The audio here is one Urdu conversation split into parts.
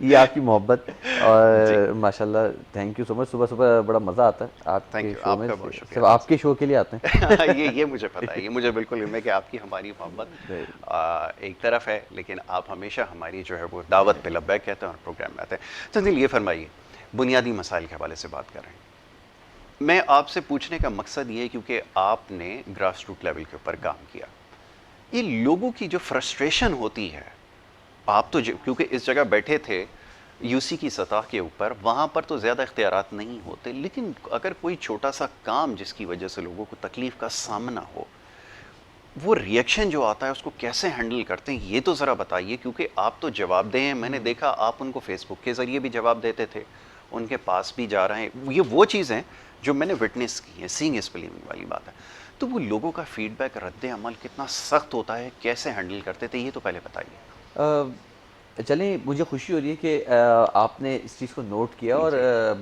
یہ آپ کی محبت اور ماشاءاللہ تھینک یو سو مچ. صبح صبح بڑا مزہ آتا ہے آپ کے شو میں, صرف آپ کے شو کے لیے آتے ہیں. یہ مجھے پتا ہے, یہ مجھے بالکل علم ہے کہ آپ کی ہماری محبت ایک طرف ہے, لیکن آپ ہمیشہ ہماری جو ہے وہ دعوت پہ لبیک کہتے ہیں اور پروگرام میں آتے ہیں. تنزیل یہ فرمائیے, بنیادی مسائل کے حوالے سے بات کر رہے ہیں, میں آپ سے پوچھنے کا مقصد یہ ہے کیونکہ آپ نے گراس روٹ لیول کے اوپر کام کیا, یہ لوگوں کی جو فرسٹریشن ہوتی ہے, آپ تو کیونکہ اس جگہ بیٹھے تھے یو سی کی سطح کے اوپر, وہاں پر تو زیادہ اختیارات نہیں ہوتے, لیکن اگر کوئی چھوٹا سا کام جس کی وجہ سے لوگوں کو تکلیف کا سامنا ہو, وہ ریئیکشن جو آتا ہے اس کو کیسے ہینڈل کرتے ہیں, یہ تو ذرا بتائیے. کیونکہ آپ تو جواب دیں ہیں, میں نے دیکھا آپ ان کو فیس بک کے ذریعے بھی جواب دیتے تھے, ان کے پاس بھی جا رہے ہیں, یہ وہ چیزیں جو میں نے وٹنس کی ہیں, سینگ از بلیونگ والی بات ہے. تو وہ لوگوں کا فیڈ بیک, رد عمل کتنا سخت ہوتا ہے, کیسے ہینڈل کرتے تھے, یہ تو پہلے بتائیے. چلیں, مجھے خوشی ہو رہی ہے کہ آپ نے اس چیز کو نوٹ کیا, اور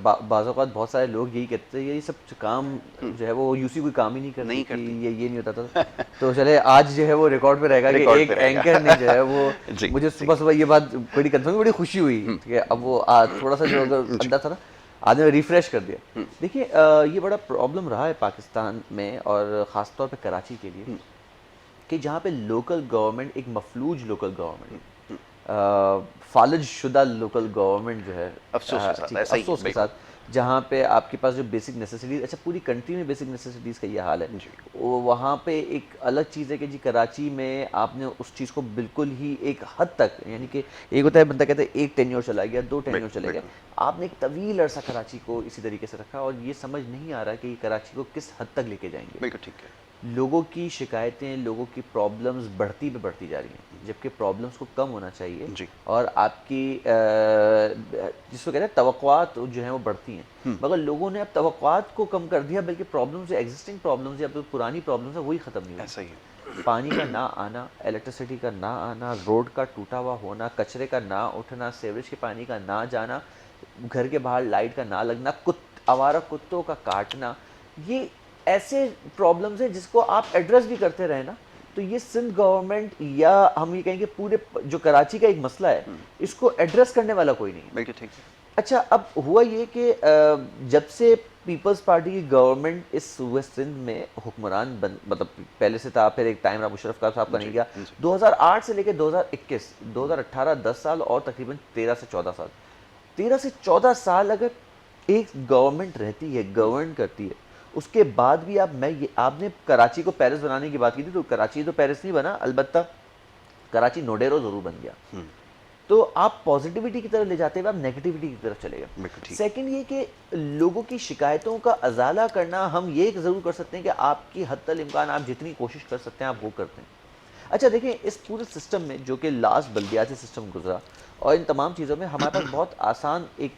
بعض اوقات بہت سارے لوگ یہی کہتے ہیں یہ سب کام جو ہے وہ یو سی کوئی کام ہی نہیں کرتی تھی, یہ نہیں ہوتا تھا. تو چلے آج جو ہے وہ ریکارڈ پہ رہے گا کہ ایک اینکر نے جو ہے وہ, مجھے صبح صبح یہ بات بڑی کنفرم, بڑی خوشی ہوئی کہ اب وہ تھوڑا سا جو اگر اندر تھا نا آدمی نے ریفریش کر دیا. دیکھیے یہ بڑا پرابلم رہا ہے پاکستان میں, اور خاص طور پہ کراچی کے لیے, کہ جہاں پہ لوکل گورنمنٹ, ایک مفلوج لوکل گورنمنٹ, فالج شدہ لوکل گورنمنٹ جو ہے, افسوس کے ساتھ, جہاں پہ آپ کے پاس جو بیسک نیسیسٹیز, اچھا پوری کنٹری میں بیسک نیسیسٹیز کا یہ حال ہے, وہاں پہ ایک الگ چیز ہے کہ جی کراچی میں آپ نے اس چیز کو بالکل ہی ایک حد تک, یعنی کہ ایک ہوتا ہے بندہ کہتا ہے ایک ٹینیور چلا گیا, 2 ٹینیور چلے گیا, آپ نے ایک طویل عرصہ کراچی کو اسی طریقے سے رکھا, اور یہ سمجھ نہیں آ رہا کہ یہ کراچی کو کس حد تک لے کے جائیں گے. بالکل ٹھیک ہے. لوگوں کی شکایتیں, لوگوں کی پرابلمز بڑھتی پہ بڑھتی جا رہی ہیں, جبکہ پرابلمز کو کم ہونا چاہیے, اور آپ کی جس کو کہتے ہیں توقعات جو ہیں وہ بڑھتی ہیں, مگر لوگوں نے اب توقعات کو کم کر دیا, بلکہ پرابلمز, ایگزسٹنگ پرابلمز یا پرانی پرابلمز ہیں وہی ختم نہیں ہوئی. ایسا ہی ہے. پانی کا نہ آنا, الیکٹریسٹی کا نہ آنا, روڈ کا ٹوٹا ہوا ہونا, کچرے کا نہ اٹھنا, سیوریج کے پانی کا نہ جانا, گھر کے باہر لائٹ کا نہ لگنا, آوارہ کتوں کا کاٹنا, یہ ایسے پرابلمز ہیں جس کو آپ ایڈریس بھی کرتے رہے نا, تو یہ سندھ گورنمنٹ, یا ہم یہ کہیں گے پورے جو کراچی کا ایک مسئلہ ہے, اس کو ایڈریس کرنے والا کوئی نہیں ہے. بالکل ٹھیک ہے. اچھا, اب ہوا یہ کہ جب سے پیپلز پارٹی کی گورنمنٹ اس صوبہ سندھ میں حکمران مطلب پہلے سے تھا, پھر ایک ٹائم رہا مشرف صاحب کا نہیں گیا, 2008 سے لے کے 2021, 2018, 10 سال اور تقریباً 13 سے 14 سال, 13 سے 14 سال اگر ایک گورنمنٹ رہتی ہے, گورن کرتی ہے, اس کے بعد بھی آپ نے کراچی کو پیرس بنانے کی بات کی تھی, تو کراچی تو پیرس نہیں بنا, البتہ کراچی نوڈیرو ضرور بن گیا. تو آپ پازیٹیوٹی کی طرف لے جاتے ہوئے آپ نیگیٹیوٹی کی طرف چلے گئے. سیکنڈ یہ کہ لوگوں کی شکایتوں کا ازالہ کرنا, ہم یہ ضرور کر سکتے ہیں کہ آپ کی حتی الامکان آپ جتنی کوشش کر سکتے ہیں آپ وہ کرتے ہیں. اچھا دیکھیں, اس پورے سسٹم میں جو کہ لاسٹ بلدیاتی سسٹم گزرا, اور ان تمام چیزوں میں ہمارے پاس بہت آسان ایک,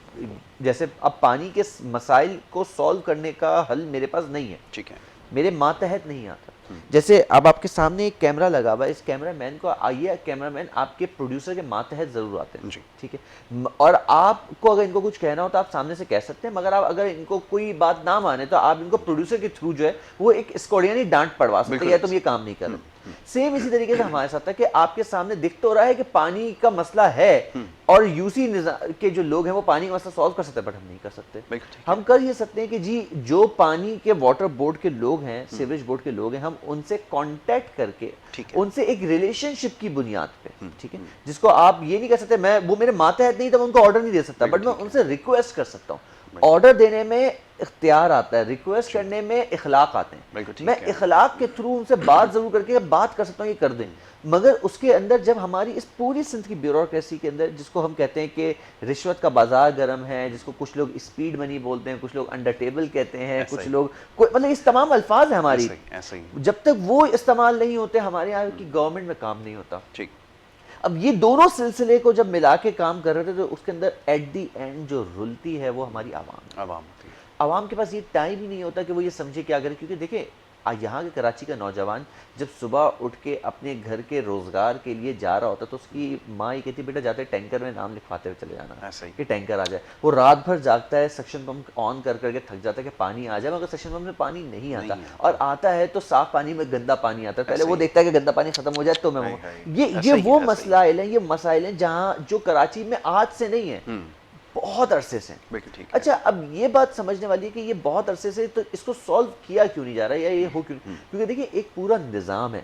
جیسے اب پانی کے مسائل کو سولو کرنے کا حل میرے پاس نہیں ہے, ٹھیک ہے, میرے ماتحت نہیں آتا. جیسے اب آپ کے سامنے ایک کیمرہ لگا ہوا ہے, اس کیمرہ مین کو آئیے, کیمرہ مین آپ کے پروڈیوسر کے ماتحت ضرور آتے ہیں, ٹھیک ہے, اور آپ کو اگر ان کو کچھ کہنا ہو تو آپ سامنے سے کہہ سکتے ہیں, مگر آپ اگر ان کو کوئی بات نہ مانے تو آپ ان کو پروڈیوسر کے تھرو جو ہے وہ ایک اسکوڈیانی ڈانٹ پڑوا سکتے ہیں, یا تم یہ کام نہیں کر رہے. سیم اسی طریقے سے ہمارے ساتھ ہے کہ آپ کے سامنے دکھ تو رہا ہے کہ پانی کا مسئلہ ہے, اور یو سی کے جو لوگ ہیں وہ پانی کا مسئلہ سالو کر سکتے ہیں, بٹ ہم نہیں کر سکتے. ہم کر یہ سکتے ہیں کہ جی جو پانی کے واٹر بورڈ کے لوگ ہیں, سیوریج بورڈ کے لوگ ہیں, ہم ان سے کانٹیکٹ کر کے ان سے ایک ریلیشن شپ کی بنیاد پہ, ٹھیک ہے, جس کو آپ یہ نہیں کہہ سکتے, وہ میرے ماتحت نہیں تو میں ان کو آرڈر نہیں دے سکتا, بٹ میں ان سے ریکویسٹ کر سکتا ہوں. آرڈر دینے میں اختیار آتا ہے, ریکویسٹ کرنے میں اخلاق آتے ہیں. میں اخلاق کے تھرو ان سے بات ضرور کر کے بات کر سکتا ہوں, یہ کر دیں, مگر اس کے اندر جب ہماری اس پوری سندھ کی بیوروکریسی کے اندر, جس کو ہم کہتے ہیں کہ رشوت کا بازار گرم ہے, جس کو کچھ لوگ اسپیڈ منی بولتے ہیں, کچھ لوگ انڈر ٹیبل کہتے ہیں, کچھ لوگ مطلب اس تمام الفاظ ہیں ہماری, جب تک وہ استعمال نہیں ہوتے ہمارے یہاں کی گورنمنٹ میں کام نہیں ہوتا. اب یہ دونوں سلسلے کو جب ملا کے کام کر رہے تھے, تو اس کے اندر ایٹ دی اینڈ جو رلتی ہے وہ ہماری عوام ہوتی ہے. عوام کے پاس یہ ٹائم ہی نہیں ہوتا کہ وہ یہ سمجھے کیا کرے, کیونکہ دیکھیں یہاں کے کراچی کا نوجوان جب صبح اٹھ کے اپنے گھر کے روزگار کے لیے جا رہا ہوتا تو اس کی ماں یہ کہتی بیٹا جاتے ٹینکر میں نام لکھواتے ہوئے چلے جانا کہ ٹینکر آ جائے. وہ رات بھر جاگتا ہے, سکشن پمپ آن کر کے تھک جاتا ہے کہ پانی آ جائے, مگر سکشن پمپ میں پانی نہیں آتا, اور آتا ہے تو صاف پانی میں گندا پانی آتا ہے. پہلے وہ دیکھتا ہے کہ گندا پانی ختم ہو جائے تو میں یہ وہ مسائل ہیں, یہ مسائل ہیں جہاں جو کراچی میں آج سے نہیں ہے, بہت عرصے سے. اچھا اب یہ بات سمجھنے والی ہے کہ یہ بہت عرصے سے, تو اس کو سالو کیا کیوں نہیں جا رہا ہے, یا یہ ہو کیوں نہیں, کیونکہ دیکھیں ایک پورا نظام ہے.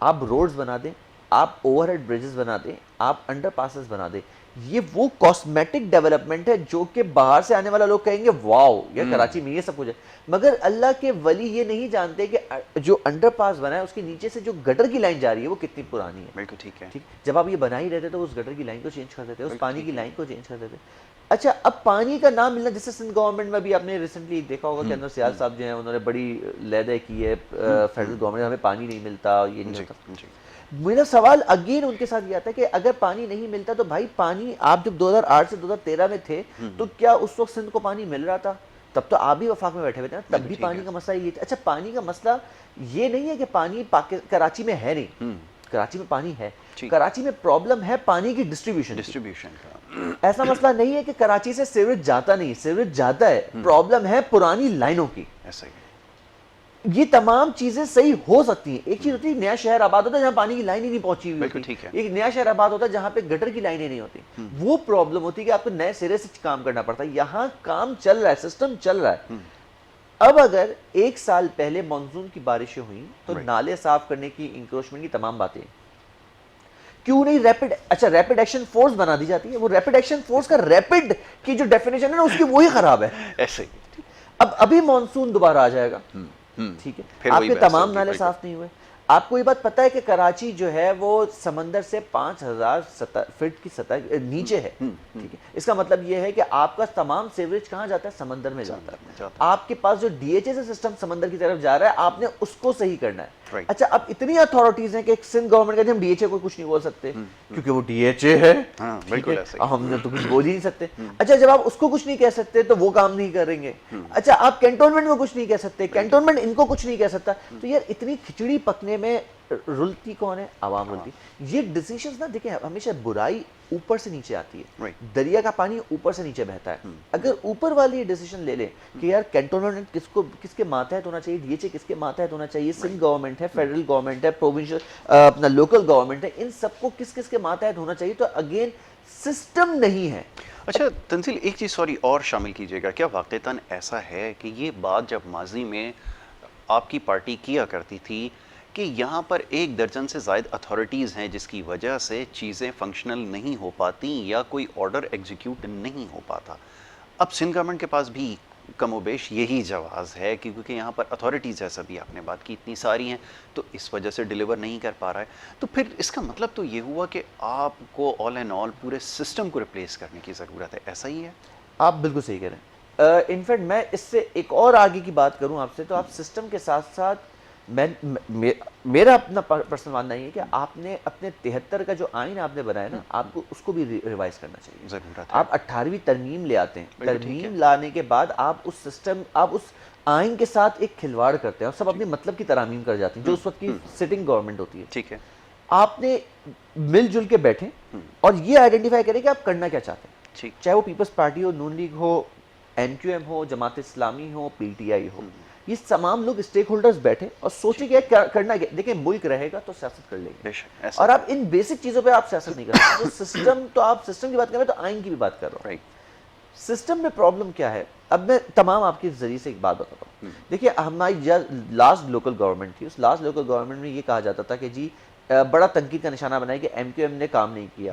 آپ روڈز بنا دیں, آپ اوور ہیڈ بریجز بنا دیں, آپ انڈر پاسز بنا دیں, یہ وہ کاسمیٹک ڈیولپمنٹ ہے جو کہ باہر سے آنے والا لوگ کہیں گے واو یہ کراچی میں یہ سب کچھ ہے, مگر اللہ کے ولی یہ نہیں جانتے کہ جو انڈر پاس بنا ہے اس کے نیچے سے جو گٹر کی لائن جا رہی ہے وہ کتنی پرانی ہے. بالکل ٹھیک ہے. جب آپ یہ بنا ہی رہتے تو اس گٹر کی لائن کو چینج کر دیتے, اس پانی کی لائن کو چینج کر دیتے. اچھا اب پانی کا نام ملنا, جیسے سندھ گورنمنٹ میں بھی آپ نے ریسنٹلی دیکھا ہوگا کہ انور سیال صاحب جو ہیں انہوں نے بڑی لیدے کی ہے فیڈرل گورنمنٹ, ہمیں پانی نہیں ملتا, یہ نہیں ہوتا. میرا سوال اگین ان کے ساتھ یہ آتا ہے کہ اگر پانی نہیں ملتا تو بھائی پانی, آپ جب 2008 سے 2013 میں تھے تو کیا اس وقت سندھ کو پانی مل رہا تھا؟ تب تو آپ بھی وفاق میں بیٹھے ہوئے تھے نا, تب بھی پانی کا مسئلہ یہ تھا. اچھا پانی کا مسئلہ یہ نہیں ہے کہ پانی کراچی میں ہے نہیں, کراچی میں پانی ہے, کراچی میں پرابلم ہے پانی کی ڈسٹریبیوشن کا. ایسا مسئلہ نہیں ہے کہ کراچی سے سیوریج جاتا نہیں, سیوریج جاتا ہے, پرابلم ہے پرانی لائنوں کی. یہ تمام چیزیں صحیح ہو سکتی ہیں. ایک چیز ہوتی ہے نیا شہر آباد ہوتا ہے جہاں پانی کی لائن ہی نہیں پہنچی ہوئی ہوتی, ایک نیا شہر آباد ہوتا ہے جہاں پہ گٹر کی لائنیں نہیں ہوتی. وہ پرابلم ہوتی ہے کہ آپ کو نئے سرے سے کام کرنا پڑتا ہے. یہاں کام چل رہا ہے, سسٹم چل رہا ہے. اب اگر ایک سال پہلے مانسون کی بارشیں ہوئیں تو نالے صاف کرنے کی, انکروچمنٹ کی تمام باتیں کیوں نہیں ریپڈ, اچھا ریپڈ ایکشن فورس بنا دی جاتی ہے. وہ ریپڈ ایکشن فورس کا ریپڈ کی جو ڈیفینیشن ہے نا اس کی وہی خراب ہے. ایسے اب ابھی مانسون دوبارہ آ جائے گا, ٹھیک ہے, آپ کے تمام نالے صاف نہیں ہوئے. آپ کو یہ بات پتہ ہے کہ کراچی جو ہے وہ سمندر سے 5000 فٹ کی سطح نیچے ہے, ٹھیک ہے. اس کا مطلب یہ ہے کہ آپ کا تمام سیوریج کہاں جاتا ہے, سمندر میں جاتا ہے. آپ کے پاس جو ڈی ایچ اے سے سسٹم سمندر کی طرف جا رہا ہے, آپ نے اس کو صحیح کرنا ہے. اچھا اب اتنی اتھارٹیز ہیں کہ سندھ گورنمنٹ کہتے ہیں ہم ڈی ایچ اے کو کچھ نہیں بول سکتے کیونکہ وہ ڈی ایچ اے ہے, ہم نے تو کچھ بول ہی نہیں سکتے. اچھا جب آپ اس کو کچھ نہیں کہہ سکتے تو وہ کام نہیں کریں گے. اچھا آپ کینٹونمنٹ میں کچھ نہیں کہہ سکتے, کینٹونمنٹ ان کو کچھ نہیں کہہ سکتا. تو یار اتنی کھچڑی پکنے میں رلتی کون ہے, عوام رلتی. یہ ڈیسیشنز نا دیکھیں ہمیشہ برائی اوپر سے نیچے آتی ہے, دریا کا پانی اوپر سے نیچے بہتا ہے. اگر اوپر والی یہ ڈیسیشن لے لیں کہ یار کینٹونمنٹ کس کے ماتحت ہونا چاہیے, ڈی ایچ اے کس کے ماتحت ہونا چاہیے, سندھ گورنمنٹ ہے, فیڈرل گورنمنٹ ہے, پروونشل اپنا لوکل گورنمنٹ ہے, ان سب کو کس کس کے ماتحت ہونا چاہیے, تو اگین سسٹم نہیں ہے. اچھا تنزیل ایک چیز سوری اور شامل کیجئے گا, کیا واقعتاً ایسا ہے کہ یہ بات جب ماضی میں آپ کی پارٹی کیا کرتی تھی کہ یہاں پر 1 درجن سے زائد اتھارٹیز ہیں جس کی وجہ سے چیزیں فنکشنل نہیں ہو پاتی یا کوئی آرڈر ایگزیکیوٹ نہیں ہو پاتا, اب سندھ گورنمنٹ کے پاس بھی کم و بیش یہی جواز ہے کیونکہ یہاں پر اتھارٹیز جیسا بھی آپ نے بات کی اتنی ساری ہیں تو اس وجہ سے ڈیلیور نہیں کر پا رہا ہے, تو پھر اس کا مطلب تو یہ ہوا کہ آپ کو آل اینڈ آل پورے سسٹم کو ریپلیس کرنے کی ضرورت ہے, ایسا ہی ہے؟ آپ بالکل صحیح کہہ رہے ہیں. انفیکٹ میں اس سے ایک اور آگے کی بات کروں آپ سے, تو آپ سسٹم کے ساتھ ساتھ میرا اپنا پرسنل ماننا یہ ہے کہ آپ نے اپنے 73 کا جو آئین آپ نے بنایا نا, آپ کو اس کو بھی ریوائز کرنا چاہیے. ضرورت ہے. آپ 18ویں ترمیم لے آتے ہیں, ترمیم لانے کے بعد آپ اس سسٹم, آپ اس آئین کے ساتھ ایک کھلواڑ کرتے ہیں اور سب اپنے مطلب کی ترامیم کر جاتے ہیں جو اس وقت کی سٹنگ گورنمنٹ ہوتی ہے. ٹھیک ہے. آپ نے مل جل کے بیٹھیں اور یہ آئیڈینٹیفائی کریں کہ آپ کرنا کیا چاہتے ہیں, چاہے وہ Peoples party who, known league who, N Q M who, Jamaat Islami who, P T I ہو, یہ تمام لوگ اسٹیک ہولڈرز بیٹھے اور سوچیں کہ کرنا کیا. دیکھیں ملک رہے گا تو سیاست کر لیں گے, اور آپ ان بیسک چیزوں پہ آپ سیاست نہیں کر سکتے. تو سسٹم, تو آپ سسٹم کی بات کر رہے ہیں تو آئین کی بھی بات کر رہا ہوں. سسٹم میں پرابلم کیا ہے, اب میں تمام آپ کے ذریعے سے ایک بات بتاتا ہوں. دیکھیے ہماری لاسٹ لوکل گورنمنٹ تھی, اس لاسٹ لوکل گورنمنٹ میں یہ کہا جاتا تھا کہ جی بڑا تنقید کا نشانہ بنایا کہ ایم کیو ایم نے کام نہیں کیا,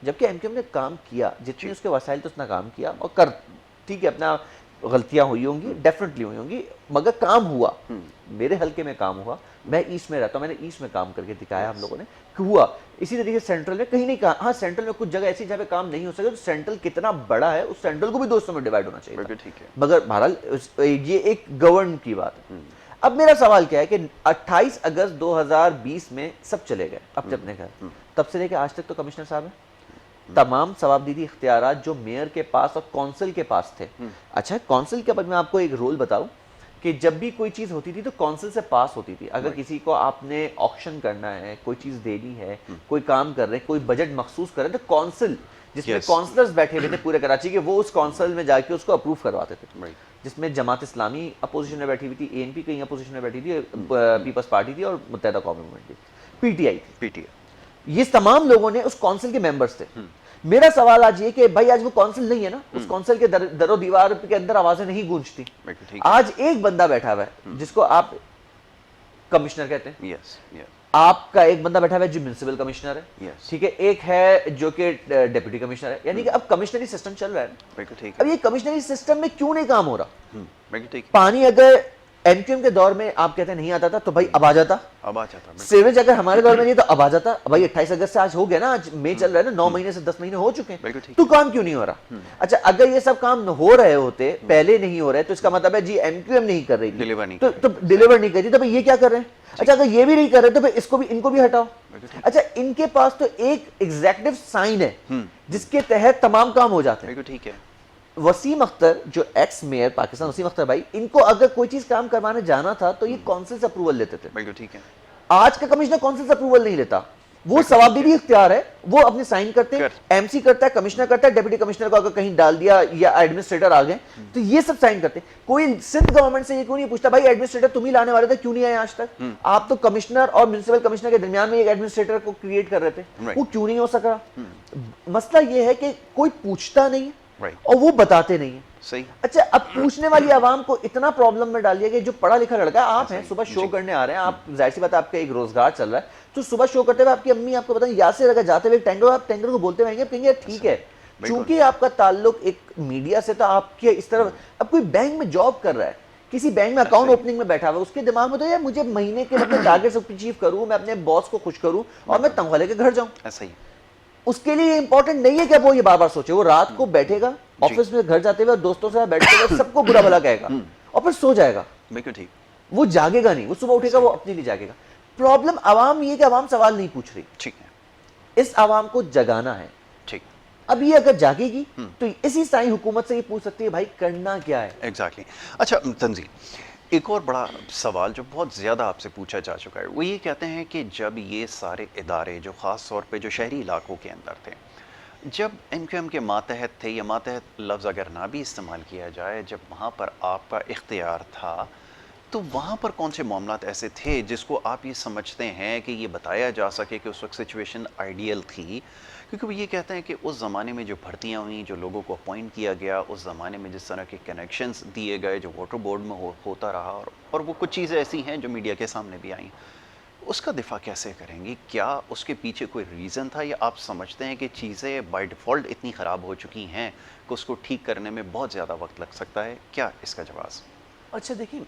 جبکہ ایم کیو ایم نے کام کیا, جتنی اس کے وسائل تو اس نے کام کیا اور کر, ٹھیک ہے اپنا غلطیاں ہوئی ہوں گی, ڈیفینیٹلی ہوئی ہوں گی, مگر کام ہوا. میرے حلقے میں کام ہوا, میں ایسٹ میں رہتا ہوں, میں نے ایسٹ میں کام کر کے دکھایا ہم لوگوں نے کہ ہوا. اسی طریقے سے سینٹرل میں کہیں نہیں کہا, ہاں سینٹرل میں کچھ جگہ ایسی جہاں پہ کام نہیں ہو سکے, تو سینٹرل کتنا بڑا ہے اس سینٹرل کو بھی 200 میں ڈیوائڈ ہونا چاہیے. ٹھیک ہے, مگر بہرحال یہ ایک گورن کی بات ہے. اب میرا سوال کیا ہے کہ 28 اگست 2020 میں سب چلے گئے اپنے اپنے گھر, تب سے لے کے آج تک تو کمشنر صاحب ہیں, تمام ثوابدیدی اختیارات جو میئر کے پاس اور کونسل کے پاس تھے. اچھا کونسل کے بعد میں آپ کو ایک رول بتاؤں, کہ جب بھی کوئی چیز ہوتی تھی تو کونسل سے پاس ہوتی تھی. اگر کسی کو آپ نے آکشن کرنا ہے, کوئی چیز دینی ہے, کوئی کام کر رہے ہیں, کوئی بجٹ مخصوص کر رہے ہیں, تو کونسل جس میں کونسلرز بیٹھے ہوئے تھے پورے کراچی کے, وہ اس کونسل میں جا کے اس کو اپروو کرواتے تھے, جس میں جماعت اسلامی اپوزیشن میں بیٹھی ہوئی تھی, اے این پی کہیں اپوزیشن میں بیٹھی تھی, پیپلز پارٹی تھی, اور متحدہ قومی موومنٹ تھی, پی ٹی آئی تھی. یہ تمام لوگوں نے اس کونسل کے ممبرز تھے. میرا سوال آج یہ کہ بھائی آج وہ کونسل نہیں ہے نا, اس کونسل کے در و دیوار کے اندر آوازیں نہیں گونجتی. آج ایک بندہ بیٹھا ہوا ہے جس کو آپ کمشنر کہتے ہیں, آپ کا ایک بندہ بیٹھا ہوا ہے جو میونسپل کمشنر ہے, ٹھیک ہے, ایک ہے جو کہ ڈیپٹی کمشنر ہے. یعنی کہ اب کمشنری سسٹم چل رہا ہے. اب یہ کمشنری سسٹم میں کیوں نہیں کام ہو رہا؟ پانی اگر این کیو ایم کے دور میں آپ کہتے ہیں نہیں آتا تھا تو بھائی اب آ جاتا. سیوریج اگر ہمارے دور میں نہیں تو اب آ جاتا. بھائی 28 اگست سے آج ہو گیا نا, آج مئی چل رہا ہے نا, 9 مہینے سے 10 مہینے ہو چکے ہیں, تو کام کیوں نہیں ہو رہا؟ اچھا اگر یہ سب کام ہو رہے ہوتے, پہلے نہیں ہو رہے, تو اس کا مطلب ہے جی ایم کیو ایم نہیں کر رہی تھی, تو ڈیلیور نہیں کر رہی, تو بھائی یہ کیا کر رہے ہیں؟ اچھا اگر یہ بھی نہیں کر رہے تو اس کو بھی, ان کو بھی ہٹاؤ. اچھا ان کے پاس تو ایک ایگزیکٹو سائن ہے جس کے تحت تمام کام ہو جاتے ہیں. ٹھیک ہے. وسیم اختر جو ایکس میئر پاکستان, وسیم اختر بھائی, ان کو اگر کوئی چیز کام کروانے جانا تھا تو یہ کونسل سے اپروول لیتے تھے. بالکل ٹھیک ہے. آج کا کمشنر کونسل سے اپروول نہیں لیتا, وہ ثوابدیدی اختیار ہے, وہ اپنے سائن کرتے ہیں, ایم سی کرتا ہے, کمشنر کرتا ہے, ڈیپٹی کمشنر کو اگر کہیں ڈال دیا یا ایڈمنسٹریٹر آ گئے تو یہ سب سائن کرتے ہیں. کوئی سندھ گورنمنٹ سے یہ کیوں نہیں پوچھتا بھائی ایڈمنسٹریٹر تم ہی لانے والے تھے, کیوں نہیں آئے آج تک؟ آپ تو کمشنر اور میونسپل کمشنر کے درمیان میں ایک ایڈمنسٹریٹر کو کریٹ کر رہے تھے, وہ کیوں نہیں ہو سکا؟ مسئلہ یہ ہے کہ کوئی پوچھتا نہیں اور وہ بتاتے نہیں ہیں. صحیح. اچھا اب پوچھنے والی عوام کو اتنا پرابلم میں ڈال دیا کہ جو پڑھا لکھا لڑکا ہے, آپ ہیں, صبح شو کرنے آ رہے ہیں, آپ ظاہر سی بات ہے آپ کا ایک روزگار چل رہا ہے, تو صبح شو کرتے ہوئے آپ کی امی آپ کو بتائیں یاسر اگر جاتے ہوئے ٹینکر, آپ ٹینکر کو بولتے ہوئے کہیں گے ٹھیک ہے, چونکہ آپ کا تعلق ایک میڈیا سے تھا, آپ کے اس طرف. اب کوئی بینک میں جاب کر رہا ہے, کسی بینک میں اکاؤنٹ اوپننگ میں بیٹھا ہوا ہے, اس کے دماغ میں تو یار مجھے مہینے کے اپنے ٹارگیٹ سے اچیو کروں, میں اپنے باس کو خوش کروں اور میں تنخواہ لے کے گھر جاؤں. ایسا ہی. اس کے لیے امپورٹنٹ نہیں ہے کہ وہ یہ بار بار سوچے, وہ رات کو بیٹھے گا آفس میں گھر جاتے ہوئے دوستوں سے بیٹھتے ہوئے سب کو برا بھلا کہے گا اور پھر سو جائے گا. بالکل ٹھیک. وہ جاگے گا نہیں, وہ صبح اٹھے گا, وہ اپنے لیے جاگے گا. پرابلم عوام یہ کہ عوام سوال نہیں پوچھ رہی. ٹھیک ہے. اس عوام کو جگانا ہے. ٹھیک. اب یہ اگر جاگے گی تو اسی سائیں حکومت سے یہ پوچھ سکتی ہے بھائی کرنا کیا ہے. ایگزیکٹلی. اچھا تنزیل, ایک اور بڑا سوال جو بہت زیادہ آپ سے پوچھا جا چکا ہے, وہ یہ کہتے ہیں کہ جب یہ سارے ادارے جو خاص طور پہ جو شہری علاقوں کے اندر تھے, جب این کیو ایم کے ماتحت تھے, یا ماتحت لفظ اگر نہ بھی استعمال کیا جائے, جب وہاں پر آپ کا اختیار تھا, تو وہاں پر کون سے معاملات ایسے تھے جس کو آپ یہ سمجھتے ہیں کہ یہ بتایا جا سکے کہ اس وقت سچویشن آئیڈیل تھی؟ کیونکہ وہ یہ کہتے ہیں کہ اس زمانے میں جو بھرتیاں ہوئیں, جو لوگوں کو اپوائنٹ کیا گیا, اس زمانے میں جس طرح کے کنیکشنز دیے گئے, جو واٹر بورڈ میں ہوتا رہا, اور وہ کچھ چیزیں ایسی ہیں جو میڈیا کے سامنے بھی آئیں, اس کا دفاع کیسے کریں گی؟ کیا اس کے پیچھے کوئی ریزن تھا, یا آپ سمجھتے ہیں کہ چیزیں بائی ڈیفالٹ اتنی خراب ہو چکی ہیں کہ اس کو ٹھیک کرنے میں بہت زیادہ وقت لگ سکتا ہے؟ کیا اس کا جواز؟ اچھا دیکھیں,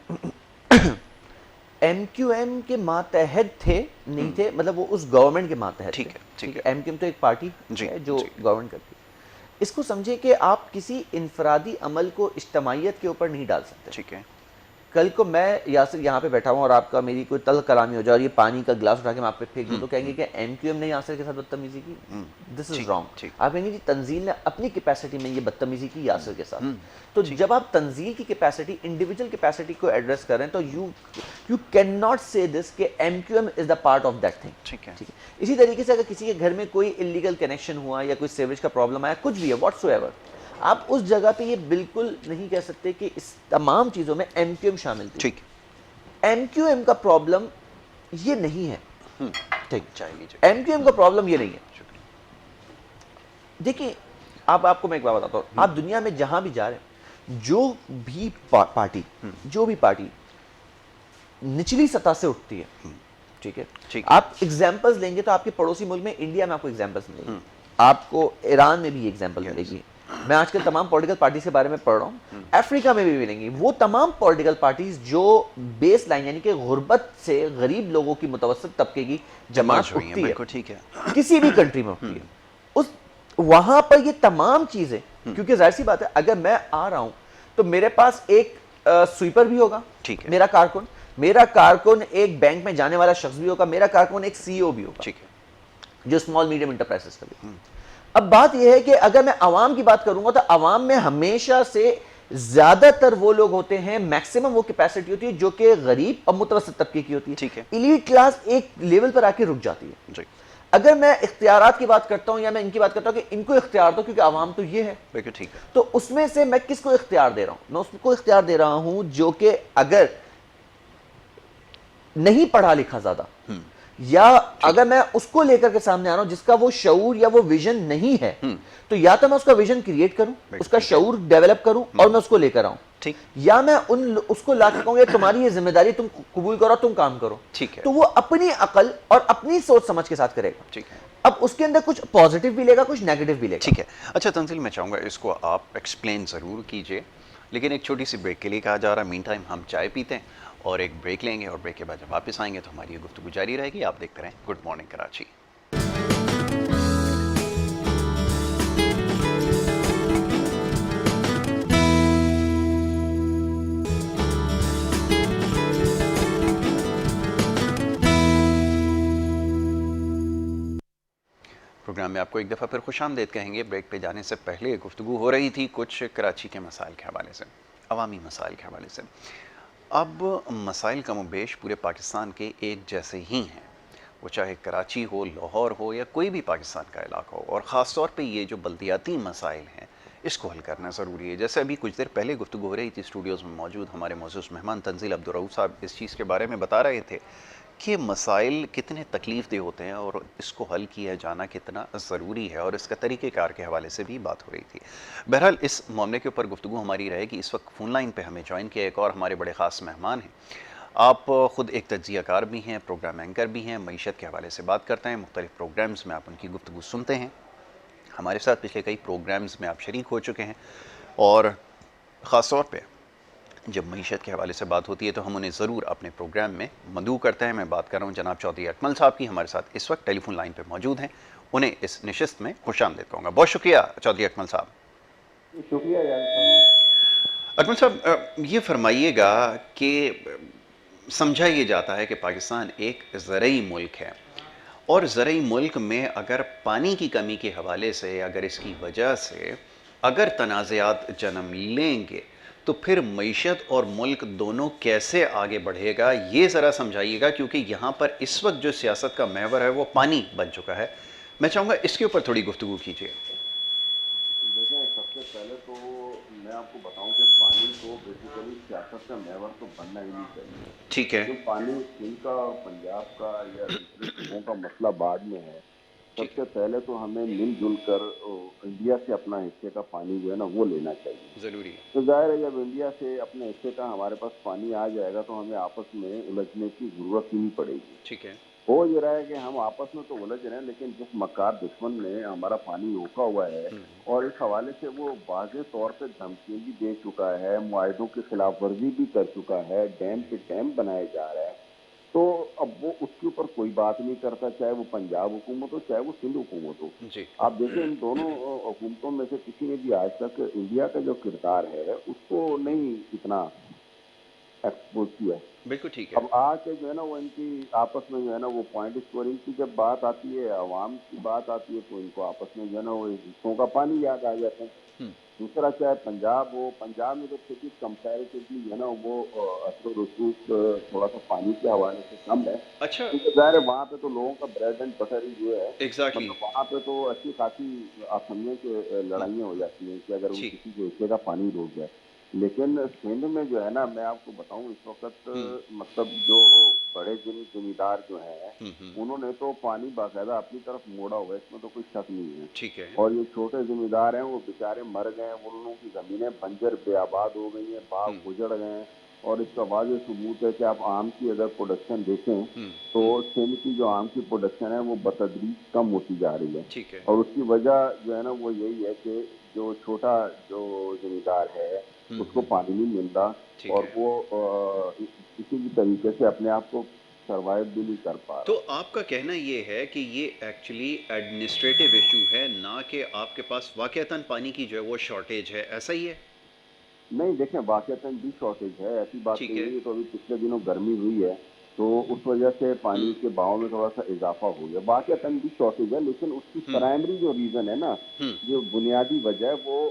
ایم کیو ایم کے ماتحت تھے نہیں تھے, مطلب وہ اس گورنمنٹ کے ماتحت تھے. ٹھیک ہے. ایم کیو ایم تو ایک پارٹی ہے جو گورنمنٹ کرتی ہے. اس کو سمجھے کہ آپ کسی انفرادی عمل کو اجتماعیت کے اوپر نہیں ڈال سکتے. ٹھیک ہے. کل کو میں یاسر یہاں پہ بیٹھا ہوں اور آپ کا میری کوئی تلخ کلامی ہو جائے اور یہ پانی کا گلاس اٹھا کے میں آپ پہ پھینک دوں, تو کہیں گے کہ ایم کیو ایم نے یاسر کے ساتھ بدتمیزی کی. دس از رانگ. آپ کہیں گے جی تنزیل نے اپنی کیپیسٹی میں یہ بدتمیزی کی یاسر کے ساتھ. تو جب آپ تنزیل کی کیپیسٹی, انڈیویجول کیپیسٹی کو ایڈریس کریں تو you can not say this کہ M Q M is the part of that thing. ٹھیک ہے. اسی طریقے سے اگر کسی کے گھر میں کوئی انلیگل کنیکشن ہوا یا کوئی سیوریج کا پرابلم آیا, کچھ بھی ہے واٹس ایور, آپ اس جگہ پہ یہ بالکل نہیں کہہ سکتے کہ اس تمام چیزوں میں ایم کیو ایم شامل تھی. ٹھیک. ایم کیو ایم کا پرابلم یہ نہیں ہے. ٹھیک. ایم کیو ایم کا پرابلم یہ نہیں ہے. دیکھیں آپ کو میں ایک بات بتاتا ہوں, آپ دنیا میں جہاں بھی جا رہے ہیں, جو بھی پارٹی نچلی سطح سے اٹھتی ہے, ٹھیک ہے, آپ ایگزامپلز لیں گے تو آپ کے پڑوسی ملک میں, انڈیا میں آپ کو ایگزامپلز ملیں گے, آپ کو ایران میں بھی ایگزامپل ملے گی. میں آج کل تمام پولیٹیکل پارٹیز کے بارے میں پڑھ رہا ہوں, افریقہ میں بھی ملیں گی. وہ تمام پولیٹیکل پارٹیز جو بیس لائن یعنی کہ غربت سے غریب لوگوں کی متوسط طبقے کی جماعت اٹھتی ہے, کسی بھی کنٹری میں اٹھتی ہے, وہاں پر یہ تمام چیزیں, کیونکہ ظاہر سی بات ہے اگر میں آ رہا ہوں تو میرے پاس ایک سویپر بھی ہوگا, میرا کارکن ایک بینک میں جانے والا شخص بھی ہوگا, میرا کارکن ایک سی او بھی ہوگا, جو اسمال میڈیم انٹرپرائزز کا بھی. اب بات یہ ہے کہ اگر میں عوام کی بات کروں گا تو عوام میں ہمیشہ سے زیادہ تر وہ لوگ ہوتے ہیں, میکسیمم وہ کیپیسٹی ہوتی ہے جو کہ غریب اور متوسط طبقے کی ہوتی ہے. ٹھیک ہے. ایلیٹ کلاس ایک لیول پر آ کے رک جاتی ہے. جی اگر میں اختیارات کی بات کرتا ہوں یا میں ان کی بات کرتا ہوں کہ ان کو اختیار دو, کیونکہ عوام تو یہ ہے, بالکل ٹھیک ہے. تو اس میں سے میں کس کو اختیار دے رہا ہوں؟ میں اس کو اختیار دے رہا ہوں جو کہ اگر نہیں پڑھا لکھا زیادہ, یا اگر میں اس کو لے کر کے سامنے آ رہا ہوں جس کا وہ شعور یا وہ ویژن نہیں ہے, تو یا تو میں اس کا ویژن کریٹ کروں, اس کا شعور ڈیولپ کروں اور میں اس کو لے کر آؤں, یا میں اس کو لا کے کہوں گا تمہاری یہ ذمہ داری تم قبول کرو, تم کام کرو. تو وہ اپنی عقل اور اپنی سوچ سمجھ کے ساتھ کرے گا. ٹھیک ہے. اب اس کے اندر کچھ پازیٹیو بھی لے گا, کچھ نیگیٹو بھی لے گا. ٹھیک ہے. اچھا تنزیل, میں چاہوں گا اس کو آپ ایکسپلین ضرور کیجئے, لیکن ایک چھوٹی سی بریک کے لیے کہا جا رہا ہے. مین ٹائم ہم چائے پیتے ہیں اور ایک بریک لیں گے, اور بریک کے بعد جب واپس آئیں گے تو ہماری یہ گفتگو جاری رہے گی. آپ دیکھتے رہیں گڈ مارننگ کراچی. پروگرام میں آپ کو ایک دفعہ پھر خوش آمدید کہیں گے. بریک پہ جانے سے پہلے گفتگو ہو رہی تھی کچھ کراچی کے مسائل کے حوالے سے, عوامی مسائل کے حوالے سے. اب مسائل کم و بیش پورے پاکستان کے ایک جیسے ہی ہیں, وہ چاہے کراچی ہو, لاہور ہو, یا کوئی بھی پاکستان کا علاقہ ہو. اور خاص طور پہ یہ جو بلدیاتی مسائل ہیں اس کو حل کرنا ضروری ہے. جیسے ابھی کچھ دیر پہلے گفتگو ہو رہی تھی, اسٹوڈیوز میں موجود ہمارے معزز مہمان تنزیل عبدالرؤف صاحب اس چیز کے بارے میں بتا رہے تھے کہ مسائل کتنے تکلیف دہ ہوتے ہیں اور اس کو حل کیا جانا کتنا ضروری ہے, اور اس کا طریقہ کار کے حوالے سے بھی بات ہو رہی تھی. بہرحال اس معاملے کے اوپر گفتگو ہماری رہے گی. اس وقت فون لائن پہ ہمیں جوائن کیا ایک اور ہمارے بڑے خاص مہمان ہیں. آپ خود ایک تجزیہ کار بھی ہیں, پروگرام اینکر بھی ہیں, معیشت کے حوالے سے بات کرتے ہیں. مختلف پروگرامز میں آپ ان کی گفتگو سنتے ہیں. ہمارے ساتھ پچھلے کئی پروگرامز میں آپ شریک ہو چکے ہیں, اور خاص طور پہ جب معیشت کے حوالے سے بات ہوتی ہے تو ہم انہیں ضرور اپنے پروگرام میں مدعو کرتے ہیں. میں بات کر رہا ہوں جناب چودھری اکمل صاحب کی, ہمارے ساتھ اس وقت ٹیلی فون لائن پہ موجود ہیں. انہیں اس نشست میں خوش آمدید کہوں گا. بہت شکریہ چودھری اکمل صاحب. شکریہ اکمل صاحب, یہ فرمائیے گا کہ سمجھا یہ جاتا ہے کہ پاکستان ایک زرعی ملک ہے, اور زرعی ملک میں اگر پانی کی کمی کے حوالے سے, اگر اس کی وجہ سے اگر تنازعات جنم لیں گے تو پھر معیشت اور ملک دونوں کیسے آگے بڑھے گا, یہ ذرا سمجھائیے گا, کیونکہ یہاں پر اس وقت جو سیاست کا محور ہے وہ پانی بن چکا ہے. میں چاہوں گا اس کے اوپر تھوڑی گفتگو کیجیے. دیکھیں, سب سے پہلے تو میں آپ کو بتاؤں کہ پانی تو بیسیکلی سیاست کا محور تو بننا ہی نہیں چاہیے. ٹھیک ہے. جو پانی سندھ کا, پنجاب کا یا دوسرے صوبوں کا مسئلہ بعد میں ہے. سب سے پہلے تو ہمیں مل جل کر انڈیا سے اپنا حصے کا پانی جو ہے نا وہ لینا چاہیے. ضروری. تو ظاہر ہے جب انڈیا سے اپنے حصے کا ہمارے پاس پانی آ جائے گا تو ہمیں آپس میں الجھنے کی ضرورت ہی نہیں پڑے گی. ٹھیک ہے. ہو یہ رہا ہے کہ ہم آپس میں تو الجھ رہے ہیں, لیکن جس مکار دشمن نے ہمارا پانی روکا ہوا ہے اور اس حوالے سے وہ واضح طور پہ دھمکی بھی دے چکا ہے, معاہدوں کی خلاف ورزی بھی کر چکا ہے, ڈیم پہ ڈیم بنائے جا رہا ہے, تو اب وہ اس کے اوپر کوئی بات نہیں کرتا, چاہے وہ پنجاب حکومت ہو چاہے وہ سندھ حکومت ہو. جی. آپ دیکھیں ان دونوں حکومتوں میں سے کسی نے بھی آج تک انڈیا کا جو کردار ہے اس کو نہیں اتنا ایکسپوز کیا. بالکل ٹھیک ہے. اب آ کے جو ہے نا وہ ان کی آپس میں جو ہے نا وہ پوائنٹ اسکورنگ کی جب بات آتی ہے, عوام کی بات آتی ہے, تو ان کو آپس میں جو ہے نا وہ حصوں کا پانی یاد آ جاتا ہے. دوسرا چاہے پنجاب ہو, پنجاب میں تو پھر کمپیریٹیولی جو ہے نا وہ اثر و رسوخ تھوڑا سا پانی کے حوالے سے کم ہے. اچھا. کیونکہ ظاہر ہے وہاں پہ تو لوگوں کا بریڈ اینڈ بٹر ہی جو ہے, ایگزیکٹلی, مطلب وہاں پہ تو اچھی خاصی آپ سمجھیں کہ لڑائیاں ہو جاتی ہیں کہ اگر ان کسی کے حصے کا پانی روک جائے. لیکن سندھ میں جو ہے نا میں آپ کو بتاؤں اس وقت مطلب جو بڑے زمیندار جو ہیں انہوں نے تو پانی باقاعدہ اپنی طرف موڑا ہوا ہے, اس میں تو کوئی شک نہیں ہے. ٹھیک ہے. اور یہ چھوٹے زمیندار ہیں وہ بیچارے مر گئے ہیں, ان لوگوں کی زمینیں بنجر بے آباد ہو گئی ہیں, باغ اجڑ گئے ہیں, اور اس کا واضح ثبوت ہے کہ آپ آم کی اگر پروڈکشن دیکھیں تو سندھ کی جو آم کی پروڈکشن ہے وہ بتدریج کم ہوتی جا رہی ہے. ٹھیک ہے. اور اس کی وجہ جو ہے نا وہ یہی ہے کہ جو چھوٹا جو زمیندار ہے اس کو پانی نہیں ملتا, اور وہ کسی بھی طریقے سے اپنے آپ کو سروائیو بھی نہیں کر پا رہا. تو آپ کا کہنا یہ ہے کہ یہ ایکچولی ایڈمنسٹریٹو ایشو ہے, نہ کہ آپ کے پاس واقعتاً پانی کی جو ہے وہ شارٹیج ہے, ایسا ہی ہے؟ نہیں دیکھیں, واقعتاً بھی شارٹیج ہے, ایسی بات نہیں ہے. تو ابھی پچھلے دنوں گرمی ہوئی ہے تو اس وجہ سے پانی کے بہاؤ میں تھوڑا سا اضافہ ہو گیا, واقعتاً بھی شارٹیج ہے. لیکن اس کی پرائمری جو ریزن ہے نا, جو بنیادی وجہ ہے وہ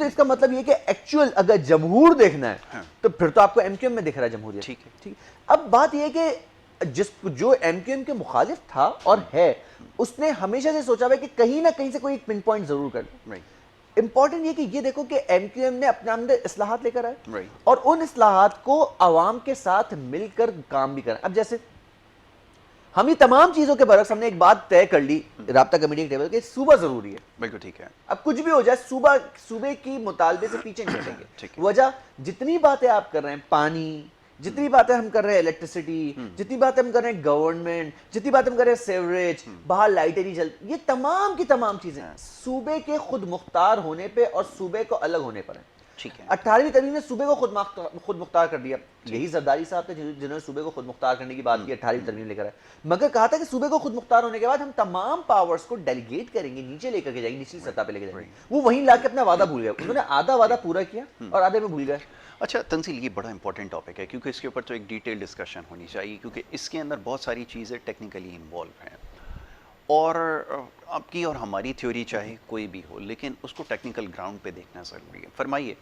تو اس کا مطلب یہ کہ ایکچوئل اگر جمہور دیکھنا ہے تو پھر تو آپ کو ایم کیو ایم میں دکھ رہا ہے جمہوریت. ٹھیک ہے. ٹھیک. اب بات یہ ہے کہ جو ایم کیو ایم کے مخالف تھا اور ہے, اس نے ہمیشہ سے سوچا ہوا ہے کہ کہیں نہ کہیں سے کوئی ایک پن پوائنٹ ضرور کر لیں. امپورٹنٹ یہ کہ یہ دیکھو کہ ایم کیو ایم نے اپنے اندر اصلاحات لے کر آئے اور ان اصلاحات کو عوام کے ساتھ مل کر کام بھی کریں. اب جیسے ہم یہ تمام چیزوں کے برعکس ہم نے ایک بات طے کر لی رابطہ کمیٹی کے ٹیبل کہ صوبہ ضروری ہے. بالکل ٹھیک ہے. اب کچھ بھی ہو جائے صوبے کی مطالبے سے پیچھے نہیں ہٹیں گے. وجہ جتنی باتیں آپ کر رہے ہیں, پانی, جتنی باتیں ہم کر رہے ہیں الیکٹریسٹی, جتنی باتیں ہم کر رہے ہیں گورنمنٹ, جتنی باتیں ہم کر رہے ہیں سیوریج, باہر لائٹیں نہیں جلتی, یہ تمام کی تمام چیزیں صوبے کے خود مختار ہونے پہ اور صوبے کو الگ ہونے پر ہیں. 18ویں ترمیم نے صوبے کو خود مختار کر دیا. یہی زرداری صاحب تھے جنہوں نے صوبے کو خود مختار کرنے کی بات کی, 18ویں ترمیم لے کر آئے, مگر کہا تھا کہ صوبے کو خود مختار ہونے کے بعد ہم تمام پاورز کو ڈیلیگیٹ کریں گے, نیچے لے کر کے جائیں گے, نچلی سطح پہ لے کے جائیں گے. وہ وہیں لا کے اپنا وعدہ بھول گئے. انہوں نے آدھا وعدہ پورا کیا اور آدھے میں بھول گئے. اچھا تنزیل, یہ بڑا امپورٹنٹ ٹاپک ہے کیونکہ اس کے اوپر تو ایک ڈیٹیل ڈسکشن ہونی چاہیے, کیونکہ اس کے اندر بہت ساری چیزیں ٹیکنیکلی انوالو ہیں اور آپ کی اور ہماری تھیوری چاہے کوئی بھی ہو, لیکن اس کو ٹیکنیکل گراؤنڈ پہ دیکھنا ضروری ہے. فرمائیے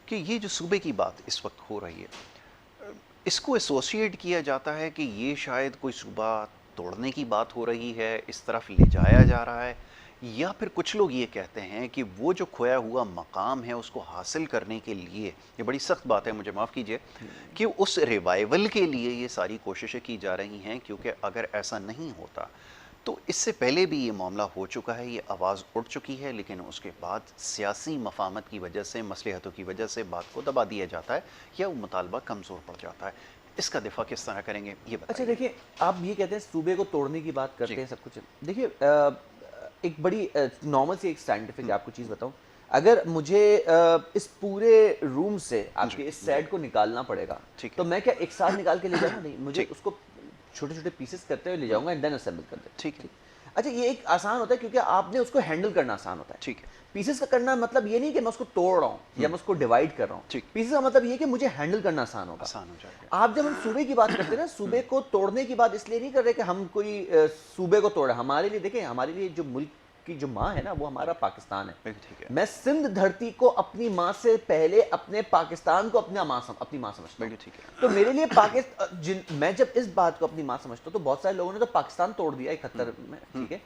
کہ یہ جو صوبے کی بات اس وقت ہو رہی ہے, اس کو ایسوسیٹ کیا جاتا ہے کہ یہ شاید کوئی صوبہ توڑنے کی بات ہو رہی ہے, اس طرف لے جایا جا رہا ہے, یا پھر کچھ لوگ یہ کہتے ہیں کہ وہ جو کھویا ہوا مقام ہے اس کو حاصل کرنے کے لیے, یہ بڑی سخت بات ہے مجھے معاف کیجئے, کہ اس ریوائول کے لیے یہ ساری کوششیں کی جا رہی ہیں, کیونکہ اگر ایسا نہیں ہوتا تو اس سے پہلے بھی یہ معاملہ ہو چکا ہے, یہ آواز اٹھ چکی ہے, لیکن اس کے بعد سیاسی مفاہمت کی وجہ سے, مصلحتوں کی وجہ سے بات کو دبا دیا جاتا ہے یا وہ مطالبہ کمزور پڑ جاتا ہے. اس کا دفاع کس طرح کریں گے یہ بتائیے. اچھا دیکھیں, آپ یہ کہتے ہیں صوبے کو توڑنے کی بات کرتے ہیں سب کچھ. دیکھیے ایک بڑی نارمل سی ایک سائنٹیفک آپ کو چیز بتاؤں, اگر مجھے اس پورے روم سے آپ کے اس سیٹ کو نکالنا پڑے گا تو میں کیا ایک ساتھ نکال کے لے جاؤں گا؟ نہیں, مجھے اس کو چھوٹے چھوٹے پیسز کرتے ہوئے لے جاؤں گا اینڈ دین اسمبل کرتے ہیں. ٹھیک ہے. اچھا یہ ایک آسان ہوتا ہے کیونکہ آپ نے اس کو ہینڈل کرنا آسان ہوتا ہے. ٹھیک ہے. پیسز کا کرنا مطلب یہ نہیں کہ میں اس کو توڑ رہا ہوں یا میں اس کو ڈیوائڈ کر رہا ہوں. پیسز کا مطلب یہ کہ مجھے ہینڈل کرنا آسان ہوگا, آسان ہو جائے گا. آپ جب ہم صوبے کی بات کرتے ہیں نا, صوبے کو توڑنے کی بات اس لیے نہیں کر رہے کہ ہم کوئی صوبے کو توڑے. ہمارے لیے دیکھیں, ہمارے لیے جو ملک کی جو ماں ہے نا وہ ہمارا پاکستان ہے. میں سندھ دھرتی کو اپنی ماں سے پہلے اپنے پاکستان کو اپنی ماں سمجھتا ہوں. تو میرے لیے میں جب اس بات کو اپنی ماں سمجھتا ہوں تو بہت سارے لوگوں نے تو پاکستان توڑ دیا 71 میں, ٹھیک ہے,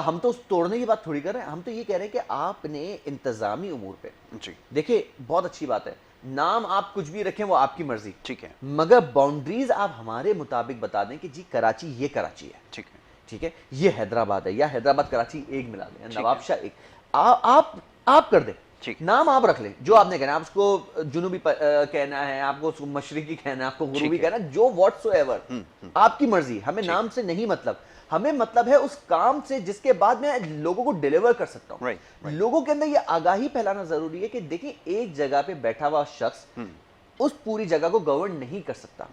ہم تو اس توڑنے کی بات تھوڑی کر رہے ہیں, ہم تو یہ کہہ رہے ہیں کہ آپ نے انتظامی امور پہ دیکھیں, بہت اچھی بات ہے, نام آپ کچھ بھی رکھیں وہ آپ کی مرضی, ٹھیک ہے, مگر باؤنڈریز آپ ہمارے مطابق بتا دیں کہ جی کراچی یہ کراچی ہے, ٹھیک ہے, ٹھیک ہے, یہ حیدرآباد ہے, یا حیدرآباد کراچی ایک ملا دیں, نواب شاہ ایک, آپ کر دیں, نام آپ رکھ لیں جو آپ نے کہنا ہے. آپ اس کو جنوبی کہنا ہے, آپ کو اس کو مشرقی کہنا ہے, آپ کو غروبی کہنا ہے, جو واٹس ایور آپ کی مرضی. ہمیں نام سے نہیں مطلب, ہمیں مطلب ہے اس کام سے جس کے بعد میں لوگوں کو ڈیلیور کر سکتا ہوں. لوگوں کے اندر یہ آگاہی پھیلانا ضروری ہے کہ دیکھیں ایک جگہ پہ بیٹھا ہوا شخص اس پوری جگہ کو گورن نہیں کر سکتا.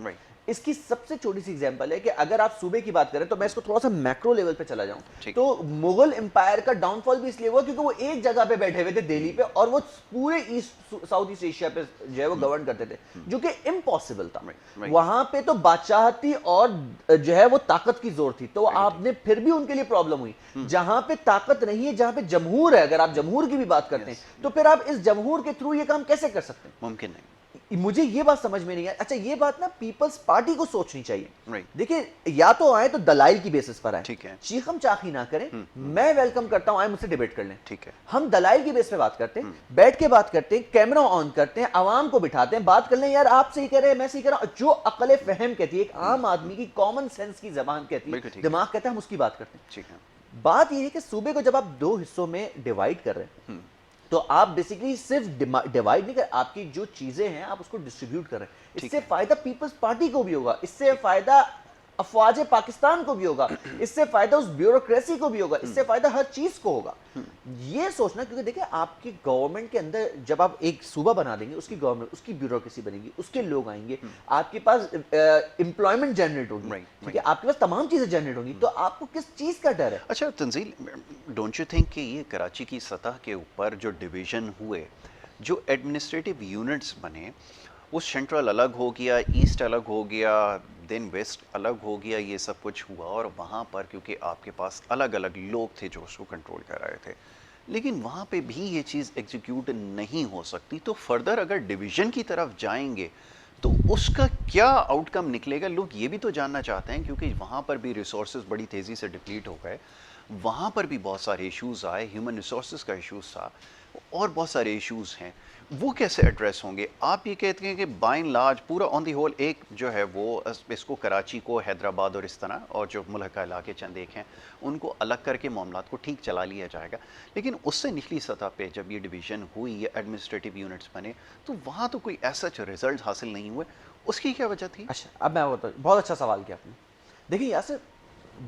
اس کی سب سے چھوٹی سی ایگزامپل ہے کہ اگر آپ صوبے کی بات کریں تو میں اس کو تھوڑا سا میکرو لیول پہ چلا جاؤں, تو مغل امپائر کا ڈاؤن فال بھی اس لیے ہوا کیونکہ وہ ایک جگہ پہ بیٹھے ہوئے تھے دہلی پہ, اور وہ پورے ساؤتھ ایسٹ ایشیا پہ جو ہے وہ گورن کرتے تھے, جو کہ امپاسبل تھا. وہاں پہ تو بادشاہتی اور جو ہے وہ طاقت کی زور تھی, تو آپ نے پھر بھی ان کے لیے پرابلم ہوئی. جہاں پہ طاقت نہیں ہے, جہاں پہ جمہور ہے, اگر آپ جمہور کی بھی بات کرتے ہیں تو پھر آپ اس جمہور کے تھرو یہ کام کیسے کر سکتے ہیں؟ ممکن نہیں. مجھے یہ بات سمجھ میں نہیں آئی. اچھا یہ بات نا پیپلز پارٹی کو سوچنی چاہیے. دیکھیں یا تو آئے تو دلائل کی بیسس پر آئے, چیخم چاخی نہ کریں. میں ویلکم کرتا ہوں, آئے مجھ سے ڈیبیٹ کر لیں, ٹھیک ہے, ہم دلائل کی بیس پہ بات کرتے ہیں, بیٹھ کے بات کرتے ہیں, کیمرہ آن کرتے ہیں, عوام کو بٹھاتے ہیں, بات کر لیں یار آپ صحیح کہہ رہے ہیں, میں صحیح کہہ رہا ہوں, جو عقل فہم کہتی ہے, ایک عام آدمی کی کامن سینس کی زبان کہتی ہے, دماغ کہتا ہے, ہم اس کی بات کرتے ہیں. بات یہ ہے کہ صوبے کو جب آپ دو حصوں میں ڈیوائیڈ کر رہے ہیں تو آپ بیسیکلی صرف ڈیوائیڈ نہیں کر, آپ کی جو چیزیں ہیں آپ اس کو ڈسٹریبیوٹ کر رہے ہیں. اس سے فائدہ پیپلز پارٹی کو بھی ہوگا, اس سے فائدہ افواج پاکستان کو بھی ہوگا, اس سے فائدہ اس بیوروکریسی کو بھی ہوگا, اس سے فائدہ ہر چیز کو ہوگا. یہ سوچنا, کیونکہ دیکھیں آپ کی گورنمنٹ کے اندر جب آپ ایک صوبہ بنا دیں گے, اس کی گورنمنٹ, اس کی بیوروکریسی بنے گی, اس کے لوگ آئیں گے, آپ کے پاس امپلائمنٹ جنریٹ ہوگی, ٹھیک ہے, آپ کے پاس تمام چیزیں جنریٹ ہوں گی, تو آپ کو کس چیز کا ڈر ہے؟ اچھا تنزیل, ڈونٹ یو تھنک کہ یہ کراچی کی سطح کے اوپر جو ڈویژن ہوئے, جو ایڈمنسٹریٹو یونٹس بنے, وہ سینٹرل الگ ہو گیا, ایسٹ الگ ہو گیا, دین ویسٹ الگ ہو گیا, یہ سب کچھ ہوا, اور وہاں پر کیونکہ آپ کے پاس الگ الگ لوگ تھے جو اس کو کنٹرول کر رہے تھے, لیکن وہاں پہ بھی یہ چیز ایگزیکیوٹ نہیں ہو سکتی. تو فردر اگر ڈویژن کی طرف جائیں گے تو اس کا کیا آؤٹ کم نکلے گا؟ لوگ یہ بھی تو جاننا چاہتے ہیں کیونکہ وہاں پر بھی ریسورسز بڑی تیزی سے ڈپلیٹ ہو گئے, وہاں پر بھی بہت سارے ایشوز آئے, ہیومن ریسورسز کا ایشوز تھا اور بہت سارے ایشوز ہیں, وہ کیسے ایڈریس ہوں گے؟ آپ یہ کہتے ہیں کہ بائی اینڈ لارج پورا آن دی ہول ایک جو ہے وہ اس کو کراچی کو حیدرآباد اور اس طرح اور جو ملحقہ علاقے چند ایک ہیں ان کو الگ کر کے معاملات کو ٹھیک چلا لیا جائے گا, لیکن اس سے نچلی سطح پہ جب یہ ڈویژن ہوئی, یہ ایڈمنسٹریٹو یونٹس بنے, تو وہاں تو کوئی ایسا ریزلٹ حاصل نہیں ہوئے. اس کی کیا وجہ تھی؟ اچھا اب میں بتاؤں, بہت اچھا سوال کیا آپ نے. دیکھیں یاسر,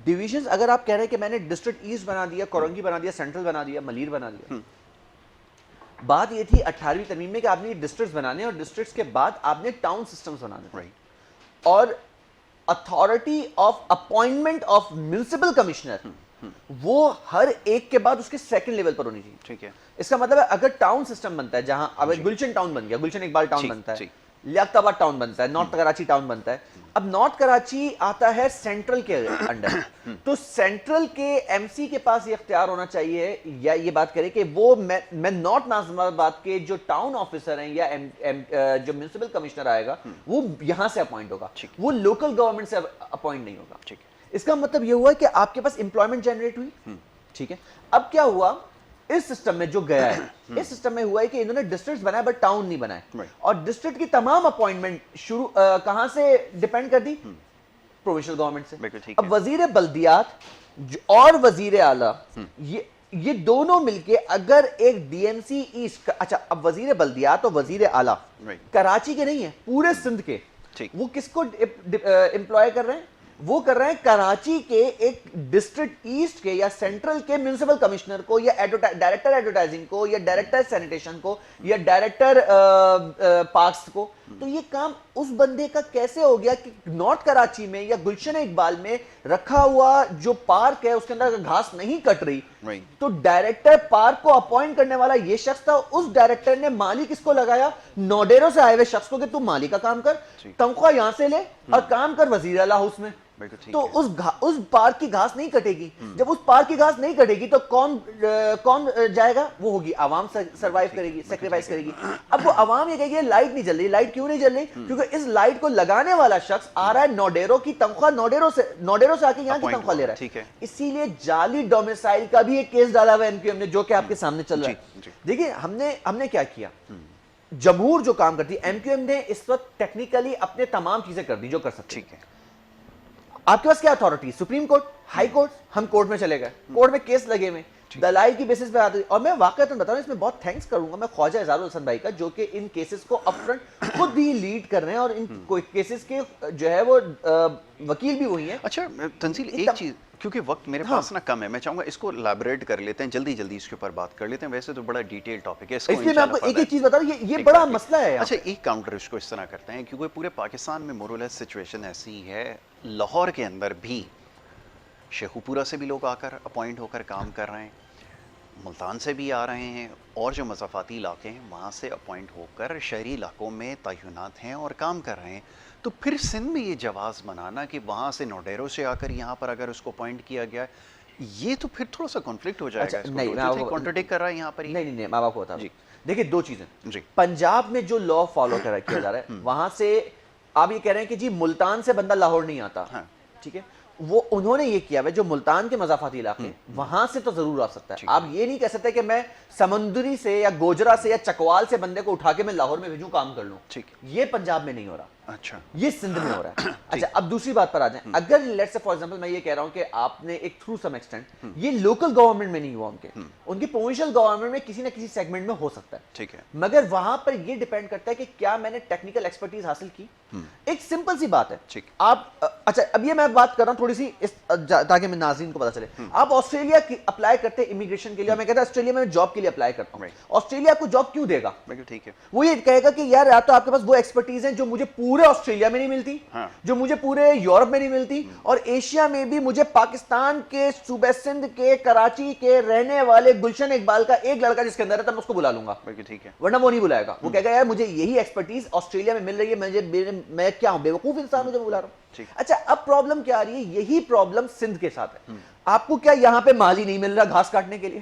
ڈویژنز اگر آپ کہہ رہے ہیں کہ میں نے ڈسٹرکٹ ایسٹ بنا دیا, کورنگی بنا دیا, سینٹرل بنا دیا, ملیر بنا دیا, بات یہ تھی 18ویں ترمیم میں کہ آپ نے ڈسٹرکٹس بنانے اور ڈسٹرکٹس کے بعد آپ نے ٹاؤن سسٹمز بنانے, اور authority of appointment of municipal commissioner وہ ہر ایک کے بعد اس کے سیکنڈ لیول پر ہونی چاہیے. ٹھیک ہے, اس کا مطلب ہے اگر ٹاؤن سسٹم بنتا ہے, جہاں اب گلشن ٹاؤن بن گیا, گلشن اقبال ٹاؤن بنتا ہے, لیاقت آباد ٹاؤن بنتا ہے, نارتھ کراچی ٹاؤن بنتا ہے, اب نارتھ کراچی آتا ہے سینٹرل کے انڈر, تو سینٹرل کے ایم سی کے پاس یہ اختیار ہونا چاہیے یا یہ بات کرے کہ وہ میں نارتھ ناظم آباد کے جو ٹاؤن آفیسر ہیں یا جو میونسپل کمشنر آئے گا وہ یہاں سے اپوائنٹ ہوگا, وہ لوکل گورنمنٹ سے اپوائنٹ نہیں ہوگا. اس کا مطلب یہ ہوا کہ آپ کے پاس امپلائمنٹ جنریٹ ہوئی. ٹھیک ہے, اب کیا ہوا اس سسٹم میں جو گیا ہے, اس سسٹم میں ہوا ہے کہ انہوں نے ڈسٹرکٹس بنائے بٹ ٹاؤن نہیں بنائے, اور ڈسٹرکٹ کی تمام اپوائنٹمنٹ شروع کہاں سے ڈیپینڈ کر دی؟ پروونشل گورنمنٹ سے. اب وزیر بلدیات اور وزیر اعلیٰ یہ دونوں مل کے اگر ایک ڈی ایم سی ایسٹ, اچھا اب وزیر بلدیات اور وزیر اعلیٰ کراچی کے نہیں ہیں, پورے سندھ کے, وہ کس کو امپلوائے کر رہے ہیں؟ وہ کر رہے ہیں کراچی کے ایک ڈسٹرکٹ ایسٹ کے یا سینٹرل کے میونسپل کمشنر کو یا ڈائریکٹر ایڈورٹائزنگ کو یا ڈائریکٹر سینیٹیشن کو یا ڈائریکٹر پارکس کو. تو یہ کام اس بندے کا کیسے ہو گیا کہ نارتھ کراچی میں یا گلشن اقبال میں رکھا ہوا جو پارک ہے اس کے اندر گھاس نہیں کٹ رہی, تو ڈائریکٹر پارک کو اپوائنٹ کرنے والا یہ شخص تھا, اس ڈائریکٹر نے مالی کس کو لگایا؟ نوڈیرو سے آئے ہوئے شخص کو کہ تم مالی کا کام کر, تنخواہ یہاں سے لے اور کام کر وزیر اعلیٰ ہاؤس میں. تو اس پارک کی گھاس نہیں کٹے گی, جب اس پارک کی گھاس نہیں کٹے گی تو کون جائے گا؟ وہ ہوگی عوام سروائیو کرے گی, سیکریفائس کرے گی. اب وہ عوام یہ کہے گی لائٹ نہیں جل رہی, لائٹ کیوں نہیں جل رہی؟ کیونکہ اس لائٹ کو لگانے والا شخص آ رہا ہے نوڈیرو کی تنخواہ, نوڈیرو سے آ کے یہاں کی تنخواہ لے رہا ہے. اسی لیے جعلی ڈومیسائل کا بھی ایک کیس ڈالا ہوا ہے ایم کیو ایم نے, جو کہ آپ کے سامنے چل رہا ہے. دیکھیے ہم نے کیا کیا, جمہور جو کام کرتی ہے, ایم کیو ایم نے اس وقت ٹیکنیکلی اپنے تمام چیزیں کر دی جو کر سکتی ہے. آپ کے پاس کیا authority? Supreme court, high court, ہم کورٹ میں چلے گئے, کورٹ میں کیس لگے ہوئے, دلائل کی بیسس پہ آتے ہیں. اور میں واقعتاً بتا رہا ہوں, اس میں بہت تھینکس کروں گا میں خواجہ اعزاز الحسن بھائی کا, جو کہ ان کیسز کو اپ فرنٹ خود ہی لیڈ کر رہے ہیں اور ان کیسز کے جو ہے وہ وکیل بھی وہی ہیں. اچھا تنزیل, ایک چیز کیونکہ وقت میرے پاس نا کم ہے, میں چاہوں گا اس کو الیبوریٹ کر لیتے ہیں, جلدی اس کے اوپر بات کر لیتے ہیں. ویسے تو بڑا ڈیٹیل ٹاپک ہے, اس لیے میں آپ کو ایک چیز بتا رہا ہوں, یہ بڑا مسئلہ ہے. اچھا ایک کاؤنٹر اس کو اس طرح کرتے ہیں کیونکہ پورے پاکستان میں مور اور لیس سچویشن ایسی ہے, لاہور کے اندر بھی شیخو پورہ سے بھی لوگ آ کر اپوائنٹ ہو کر کام کر رہے ہیں, ملتان سے بھی آ رہے ہیں, اور جو مضافاتی علاقے ہیں وہاں سے اپوائنٹ ہو کر شہری علاقوں میں تعینات ہیں اور کام کر رہے ہیں. تو پھر سندھ میں یہ جواز بنانا کہ وہاں سے نوڈیرو سے آ کر یہاں پر اگر اس کو اپوائنٹ کیا گیا, یہ تو پھر تھوڑا سا کانفلکٹ ہو جائے گا. نہیں, کانٹرڈکٹ کر رہا ہے یہاں پر. نہیں, میں آپ کو بتا رہا ہوں. دیکھیے دو چیزیں, پنجاب میں جو لا فالو کیا جا رہا ہے, وہاں سے آپ یہ کہہ رہے ہیں کہ جی ملتان سے بندہ لاہور نہیں آتا, ٹھیک ہے, وہ انہوں نے یہ کیا ہے جو ملتان کے مضافاتی علاقے وہاں سے تو ضرور آ سکتا ہے. آپ یہ نہیں کہہ سکتے کہ میں سمندری سے یا گوجرا سے یا چکوال سے بندے کو اٹھا کے میں لاہور میں بھیجوں کام کر لوں. یہ پنجاب میں نہیں ہو رہا, اچھا یہ سندھ میں ہو رہا ہے. اچھا اب دوسری بات پر آ جائیں, اگر لیٹس سے فار ایگزامپل میں یہ کہہ رہا ہوں کہ آپ نے ایک تھرو سم ایکسٹینٹ, یہ لوکل گورنمنٹ میں نہیں ہوا, ان کی پروونشل گورنمنٹ میں کسی نہ کسی سیگمنٹ میں ہو سکتا ہے, ٹھیک ہے, مگر وہاں پر یہ ڈیپینڈ کرتا ہے کہ کیا میں نے ٹیکنیکل ایکسپرٹیز حاصل کی. ایک سمپل سی بات ہے, آپ اچھا اب یہ میں بات کر رہا ہوں تھوڑی سی تاکہ میں ناظرین کو پتا چلے. آپ آسٹریلیا کی اپلائی کرتے ہیں امیگریشن کے لیے, میں کہتا ہوں آسٹریلیا میں جاب کے لیے اپلائی کرتا ہوں, آسٹریلیا آپ کو جاب کیوں دے گا؟ ٹھیک ہے, وہ یہ کہے گا کہ یار یا تو آپ کے پاس وہ ایکسپرٹیز ہیں جو مجھے پورے آسٹریلیا میں نہیں ملتی, جو مجھے پورے یورپ میں نہیں ملتی, اور ایشیا میں بھی مجھے پاکستان کے صوبہ سندھ کے کراچی کے رہنے والے گلشن اقبال کا ایک لڑکا جس کے اندر ہے تب میں اس کو بلا لوں گا, ٹھیک ہے, ورنہ وہ نہیں بلائے گا. وہ کہے گا یار مجھے یہی ایکسپرٹیز آسٹریلیا میں مل رہی ہے, میں کیا ہوں, بیوقوف انسان ہوں جو بلا رہا ہوں. اچھا اب پرابلم کیا آ رہی ہے, یہی پرابلم سندھ کے ساتھ ہے. آپ کو کیا یہاں پہ مالی نہیں مل رہا گھاس کاٹنے کے لیے؟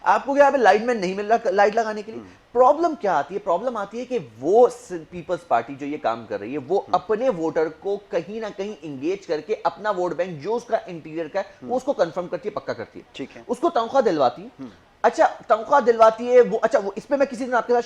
آپ کو کیا لائٹ مین نہیں مل رہا لائٹ لگانے کے لیے. پرابلم کیا آتی ہے؟ پرابلم آتی ہے کہ وہ پیپلز پارٹی جو یہ کام کر رہی ہے وہ اپنے ووٹر کو کہیں نہ کہیں انگیج کر کے اپنا ووٹ بینک جو اس کا انٹیریئر کا ہے وہ اس کو کنفرم کرتی ہے, پکا کرتی ہے, اس کو تنخواہ دلواتی ہے. اچھا تنخواہ دلواتی ہے وہ, اچھا وہ اس پہ میں کسی دن آپ کے ساتھ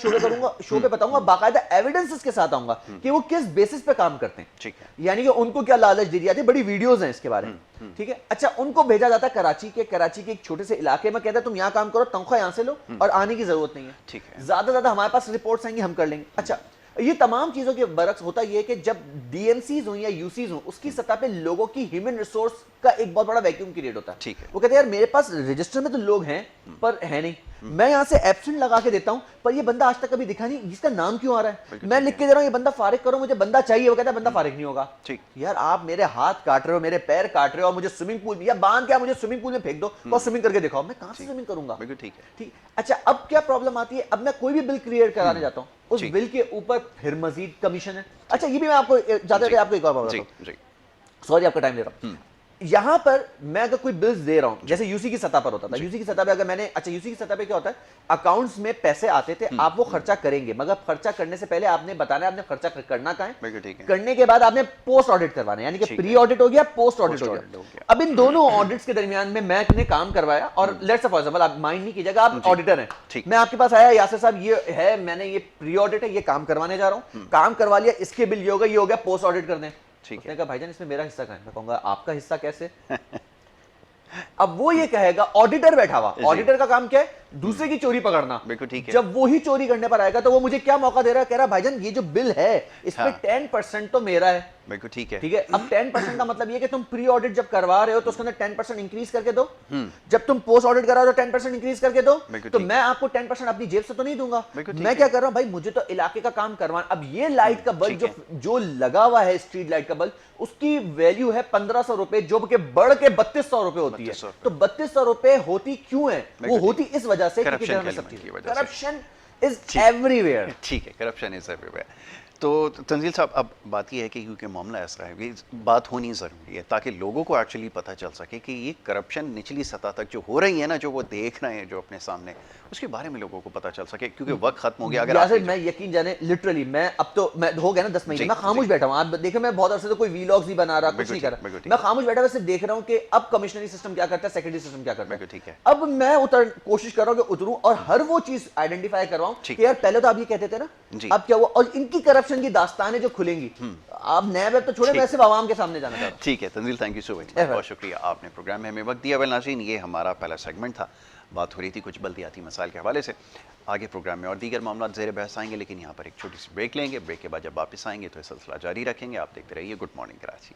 شو پہ بتاؤں گا, باقاعدہ ایویڈنسز کے ساتھ آؤں گا کہ وہ کس بیسس پہ کام کرتے ہیں, یعنی کہ ان کو کیا لالچ دی جاتی ہے, بڑی ویڈیوز ہیں اس کے بارے میں, ٹھیک ہے. اچھا ان کو بھیجا جاتا ہے کراچی کے ایک چھوٹے سے علاقے میں, کہتا ہے تم یہاں کام کرو, تنخواہ یہاں سے لو اور آنے کی ضرورت نہیں ہے, زیادہ سے زیادہ ہمارے پاس رپورٹس آئیں گی ہم کر لیں گے. اچھا یہ تمام چیزوں کے برعکس ہوتا یہ ہے کہ جب ڈی ایم سیز ہوں یا یو سیز ہوں اس کی سطح پہ لوگوں کی ہیومن ریسورس کا ایک بہت بڑا ویکیوم کریٹ ہوتا ہے. وہ کہتے ہیں یار میرے پاس رجسٹر میں تو لوگ ہیں پر ہے نہیں, میں یہاں سے ایبسنٹ لگا کے دیتا ہوں پر یہ بندہ آج تک کبھی دکھا نہیں, جس کا نام کیوں آ رہا ہے, میں لکھ کے دے رہا ہوں یہ بندہ فارغ کرو, مجھے بندہ چاہیے, وہ کہتا ہے بندہ فارغ نہیں ہوگا. یار آپ میرے ہاتھ کاٹ رہے ہو, میرے پیر کاٹ رہے ہو, اور مجھے سوئمنگ پول یا باندھ کے مجھے سوئمنگ پول میں پھینک دو اور سوئمنگ کر کے دکھاؤ, میں کہاں سے سوئمنگ کروں گا. ٹھیک. اچھا اب کیا پرابلم آتی ہے, اب میں کوئی بھی بل کریٹ کرانے جاتا ہوں, اس بل کے اوپر پھر مزید کمیشن ہے. اچھا یہ بھی میں آپ کو جاتے آپ کو ایک اور بات بتاتا ہوں, سوری آپ کا ٹائم لے رہا ہوں. یہاں پر میں اگر کوئی بلز دے رہا ہوں, جیسے یو سی کی سطح پر ہوتا تھا, یو سی کی سطح پہ اگر میں نے, اچھا یو سی کی سطح پہ کیا ہوتا ہے, اکاؤنٹس میں پیسے آتے تھے, آپ وہ خرچہ کریں گے, مگر خرچہ کرنے سے پہلے آپ نے بتانا ہے آپ نے خرچہ کرنا کہاں ہے, کرنے کے بعد آپ نے پوسٹ آڈٹ کروانا ہے, یعنی کہ پری آڈٹ ہو گیا, پوسٹ آڈٹ ہو گیا. اب ان دونوں آڈٹس کے درمیان میں نے کام کروایا, اور لیٹس فار ایگزامپل آپ مائنڈ نہیں کیجیے گا, آپ آڈیٹر ہیں, میں آپ کے پاس آیا, یاسر صاحب یہ ہے, میں نے یہ پری آڈٹ ہے, یہ کام کروانے جا رہا ہوں, کام کروا لیا, اس کے بل یہ ہو گیا, پوسٹ آڈٹ کر دیں. اس نے کہا بھائی جان اس میں میرا حصہ کہاں ہے, میں کہوں گا آپ کا حصہ کیسے. اب وہ یہ کہے گا, آڈیٹر بیٹھا ہوا, آڈیٹر کا کام کیا ہے, دوسرے کی چوری پکڑنا. جب وہی چوری کرنے پر آئے گا تو وہ مجھے کیا موقع دے رہا ہے, کہہ رہا بھائی جان یہ جو بل ہے اس میں 10% تو میرا ہے. ٹھیک ہے, اب 10% کا مطلب یہ کہ تم پری آڈٹ جب کروا رہے ہو تو اس کے اندر 10% انکریز کر کے دو, جب تم پوسٹ آڈٹ کرا رہے ہو 10% انکریز کر کے دو, تو میں آپ کو 10% اپنی جیب سے تو نہیں دوں گا. میں کیا کر رہا ہوں بھائی, مجھے تو علاقے کا کام کروانا. اب یہ لائٹ کا بلب جو لگا ہوا ہے, اسٹریٹ لائٹ کا بلب, اس کی ویلیو ہے 1500 روپے, جو کہ بڑھ کے 3200 روپے ہوتی ہے. تو 3200 روپے ہوتی کیوں ہے, وہ ہوتی اس وجہ سے کہ کرپشن از ایوری ویئر. ٹھیک ہے, کرپشن از ایوری ویئر. تو تنزیل صاحب اب بات یہ ہے کہ کیونکہ معاملہ ایسا ہے, یہ بات ہونی ضروری ہے تاکہ لوگوں کو ایکچولی پتہ چل سکے کہ یہ کرپشن نچلی سطح تک جو ہو رہی ہے نا, جو وہ دیکھ رہے ہیں جو اپنے سامنے, اس کے بارے میں لوگوں کو پتہ چل سکے, کیونکہ وقت ختم ہو گیا. اگر میں یقین جانے لٹرلی میں اب تو میں ہو گیا نا 10 مہینے میں خاموش بیٹھا ہوں. آپ دیکھیں میں بہت عرصے سے کوئی ویلاگز نہیں بنا رہا, کچھ نہیں کر رہا, میں خاموش بیٹھا ہوا صرف دیکھ رہا ہوں کہ اب کمشنری سسٹم کیا کرتا ہے, سیکرٹری سسٹم کیا کرتا ہے. اب میں کوشش کر رہا ہوں کہ اتروں اور ہر وہ چیز آئیڈینٹیفائی کرواؤں کہ یار پہلے تو آپ یہ کہتے تھے نا, اب کیا ہوا, اور ان کی کرپشن کی داستانیں جو کھلیں گی, آپ نئے ویب تو چھوڑے, میں صرف عوام کے سامنے جانا چاہتا ہوں. ٹھیک ہے تنزیل, تھینک یو سو مچ, بہت شکریہ, آپ نے پروگرام میں ہمیں وقت دیا. ناظرین یہ ہمارا پہلا سیگمنٹ تھا, بات ہو رہی تھی کچھ بلدیاتی مسائل کے حوالے سے. آگے پروگرام میں اور دیگر معاملات زیر بحث آئیں گے, لیکن یہاں پر ایک چھوٹی سی بریک لیں گے. بریک کے بعد جب واپس آئیں گے تو یہ سلسلہ جاری رکھیں گے. آپ دیکھتے رہیے گڈ مارننگ کراچی.